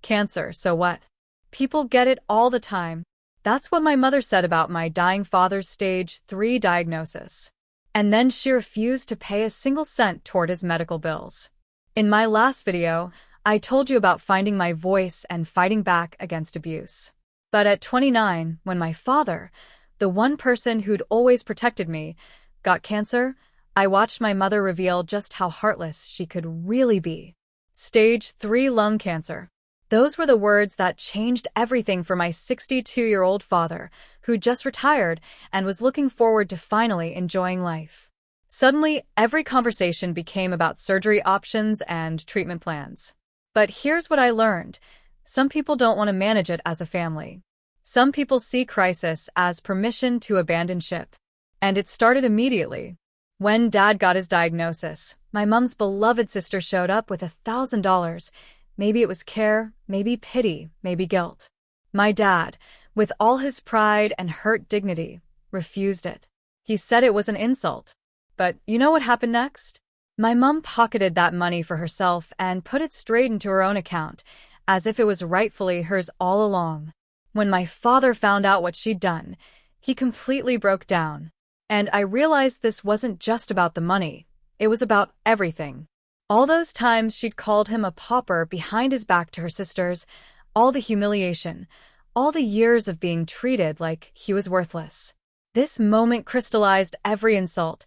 Cancer, so what? People get it all the time. That's what my mother said about my dying father's stage 3 diagnosis. And then she refused to pay a single cent toward his medical bills. In my last video, I told you about finding my voice and fighting back against abuse. But at 29, when my father, the one person who'd always protected me, got cancer, I watched my mother reveal just how heartless she could really be. Stage 3 lung cancer. Those were the words that changed everything for my 62-year-old father, who just retired and was looking forward to finally enjoying life. Suddenly, every conversation became about surgery options and treatment plans. But here's what I learned. Some people don't want to manage it as a family. Some people see crisis as permission to abandon ship. And it started immediately. When Dad got his diagnosis, my mom's beloved sister showed up with $1,000. Maybe it was care, maybe pity, maybe guilt. My dad, with all his pride and hurt dignity, refused it. He said it was an insult. But you know what happened next? My mom pocketed that money for herself and put it straight into her own account, as if it was rightfully hers all along. When my father found out what she'd done, he completely broke down. And I realized this wasn't just about the money. It was about everything. All those times she'd called him a pauper behind his back to her sisters, all the humiliation, all the years of being treated like he was worthless. This moment crystallized every insult,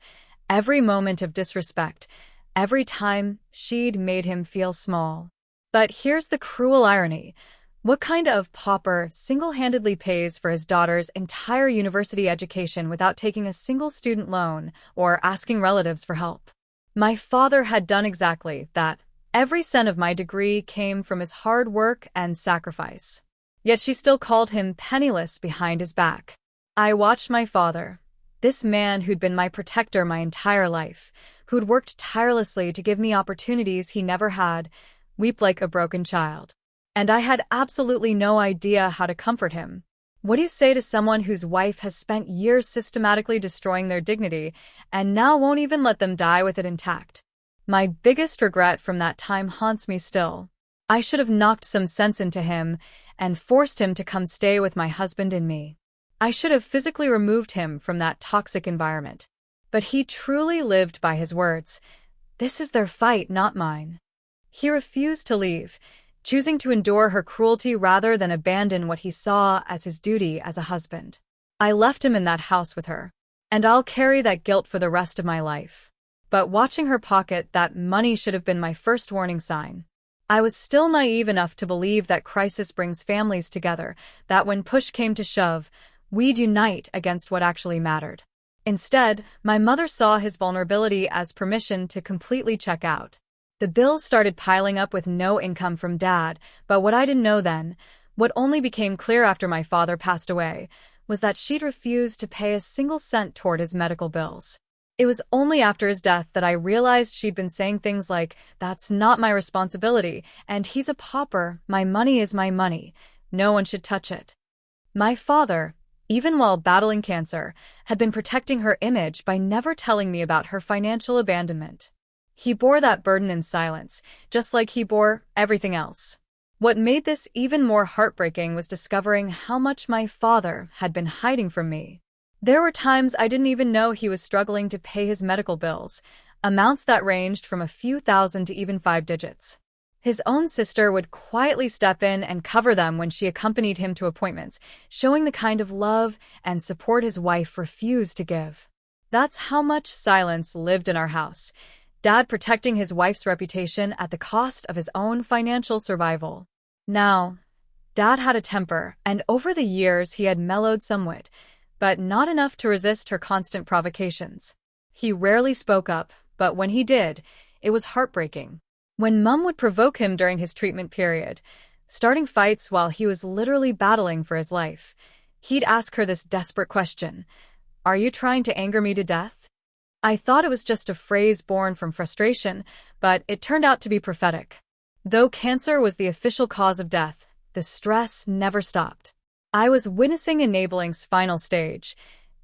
every moment of disrespect, every time she'd made him feel small. But here's the cruel irony. What kind of pauper single-handedly pays for his daughter's entire university education without taking a single student loan or asking relatives for help? My father had done exactly that. Every cent of my degree came from his hard work and sacrifice. Yet she still called him penniless behind his back. I watched my father, this man who'd been my protector my entire life, who'd worked tirelessly to give me opportunities he never had, weep like a broken child. And I had absolutely no idea how to comfort him. What do you say to someone whose wife has spent years systematically destroying their dignity and now won't even let them die with it intact? My biggest regret from that time haunts me still. I should have knocked some sense into him and forced him to come stay with my husband and me. I should have physically removed him from that toxic environment. But he truly lived by his words. This is their fight, not mine. He refused to leave, choosing to endure her cruelty rather than abandon what he saw as his duty as a husband. I left him in that house with her, and I'll carry that guilt for the rest of my life. But watching her pocket that money should have been my first warning sign. I was still naive enough to believe that crisis brings families together, that when push came to shove, we'd unite against what actually mattered. Instead, my mother saw his vulnerability as permission to completely check out. The bills started piling up with no income from Dad, but what I didn't know then, what only became clear after my father passed away, was that she'd refused to pay a single cent toward his medical bills. It was only after his death that I realized she'd been saying things like, "That's not my responsibility, and he's a pauper, my money is my money, no one should touch it." My father, even while battling cancer, had been protecting her image by never telling me about her financial abandonment. He bore that burden in silence, just like he bore everything else. What made this even more heartbreaking was discovering how much my father had been hiding from me. There were times I didn't even know he was struggling to pay his medical bills, amounts that ranged from a few thousand to even 5 digits. His own sister would quietly step in and cover them when she accompanied him to appointments, showing the kind of love and support his wife refused to give. That's how much silence lived in our house. Dad protecting his wife's reputation at the cost of his own financial survival. Now, Dad had a temper, and over the years he had mellowed somewhat, but not enough to resist her constant provocations. He rarely spoke up, but when he did, it was heartbreaking. When Mom would provoke him during his treatment period, starting fights while he was literally battling for his life, he'd ask her this desperate question, "Are you trying to anger me to death?" I thought it was just a phrase born from frustration, but it turned out to be prophetic. Though cancer was the official cause of death, the stress never stopped. I was witnessing enabling's final stage.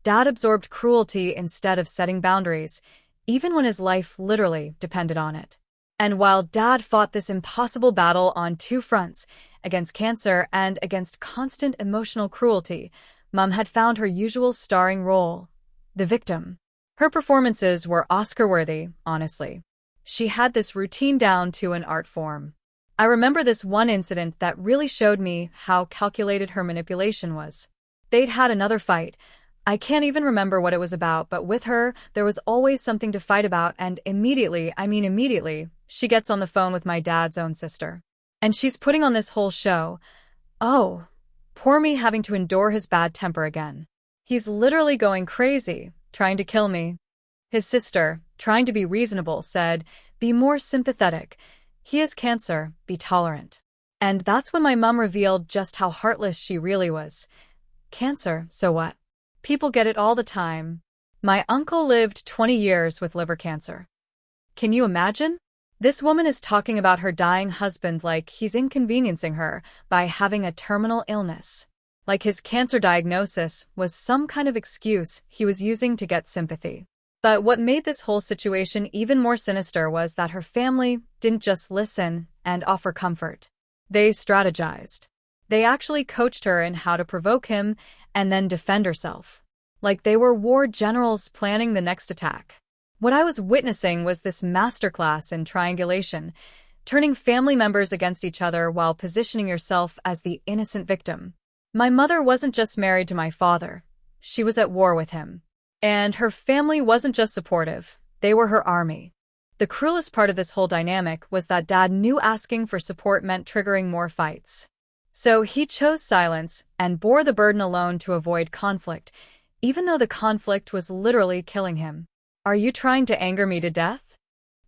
Dad absorbed cruelty instead of setting boundaries, even when his life literally depended on it. And while Dad fought this impossible battle on two fronts, against cancer and against constant emotional cruelty, Mom had found her usual starring role, the victim. Her performances were Oscar-worthy, honestly. She had this routine down to an art form. I remember this one incident that really showed me how calculated her manipulation was. They'd had another fight. I can't even remember what it was about, but with her, there was always something to fight about, and immediately, she gets on the phone with my dad's own sister. And she's putting on this whole show. Oh, poor me having to endure his bad temper again. He's literally going crazy, trying to kill me. His sister, trying to be reasonable, said, "Be more sympathetic. He has cancer, be tolerant." And that's when my mom revealed just how heartless she really was. Cancer, so what? People get it all the time. My uncle lived 20 years with liver cancer. Can you imagine? This woman is talking about her dying husband like he's inconveniencing her by having a terminal illness. Like his cancer diagnosis was some kind of excuse he was using to get sympathy. But what made this whole situation even more sinister was that her family didn't just listen and offer comfort. They strategized. They actually coached her in how to provoke him and then defend herself. Like they were war generals planning the next attack. What I was witnessing was this masterclass in triangulation, turning family members against each other while positioning yourself as the innocent victim. My mother wasn't just married to my father. She was at war with him. And her family wasn't just supportive, they were her army. The cruelest part of this whole dynamic was that Dad knew asking for support meant triggering more fights. So he chose silence and bore the burden alone to avoid conflict, even though the conflict was literally killing him. "Are you trying to anger me to death?"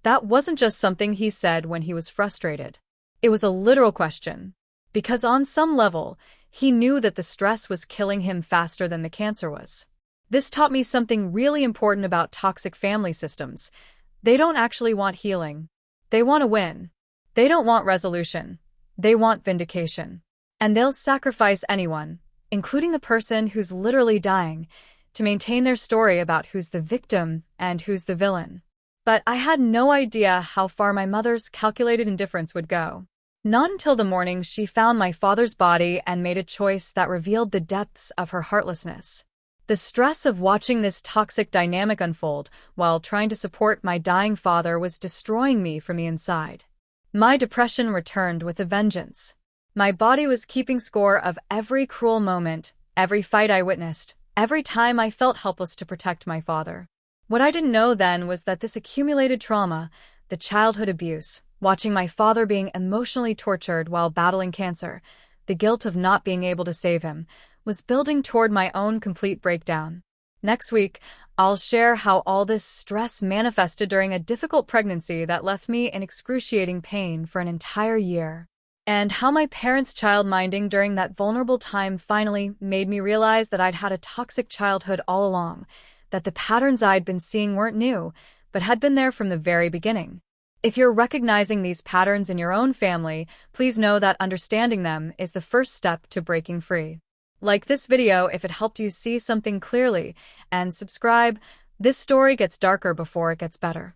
That wasn't just something he said when he was frustrated. It was a literal question. Because on some level, he knew that the stress was killing him faster than the cancer was. This taught me something really important about toxic family systems. They don't actually want healing. They want to win. They don't want resolution. They want vindication. And they'll sacrifice anyone, including the person who's literally dying, to maintain their story about who's the victim and who's the villain. But I had no idea how far my mother's calculated indifference would go. Not until the morning she found my father's body and made a choice that revealed the depths of her heartlessness. The stress of watching this toxic dynamic unfold while trying to support my dying father was destroying me from the inside. My depression returned with a vengeance. My body was keeping score of every cruel moment, every fight I witnessed, every time I felt helpless to protect my father. What I didn't know then was that this accumulated trauma, the childhood abuse, watching my father being emotionally tortured while battling cancer, the guilt of not being able to save him, was building toward my own complete breakdown. Next week, I'll share how all this stress manifested during a difficult pregnancy that left me in excruciating pain for an entire year, and how my parents' child-minding during that vulnerable time finally made me realize that I'd had a toxic childhood all along, that the patterns I'd been seeing weren't new, but had been there from the very beginning. If you're recognizing these patterns in your own family, please know that understanding them is the first step to breaking free. Like this video if it helped you see something clearly, and subscribe. This story gets darker before it gets better.